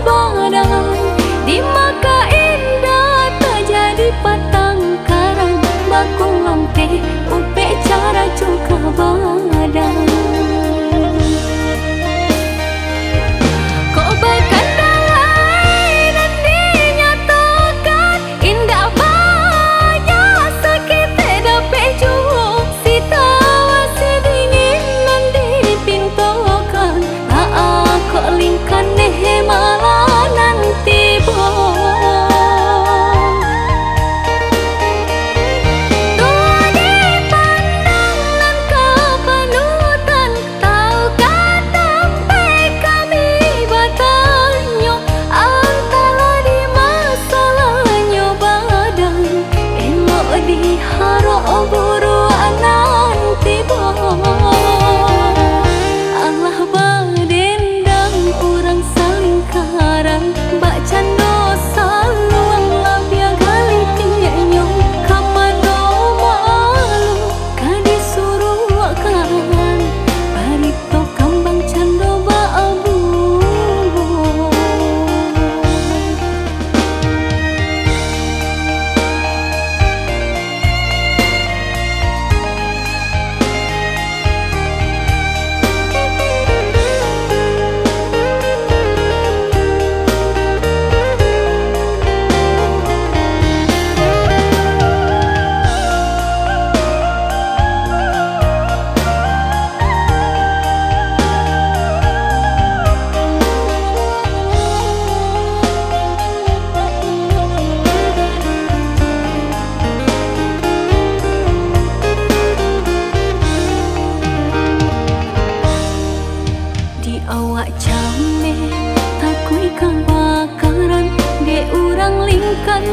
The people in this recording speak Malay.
badang. Di maka indah terjadi patang karang, bakung lampe upe cara cuka badang. Kok berkendalai dan dinyatakan indah banyak sakit dapat jauh, si tawa si dingin dan dipintokan. Kok lingkan malah nanti boh. Tua dipandang dan kepenutan, tahukah sampai kami bertanya antara di masalahnya badang, elok diharap buruan nanti boh. Allah badendang orang saling karang, bak cando saluang labia gali tiaknya kapado malu kadi suruhkan parito kambang cando ba abu. Di awak jame takui kang bakaran, de urang lingkan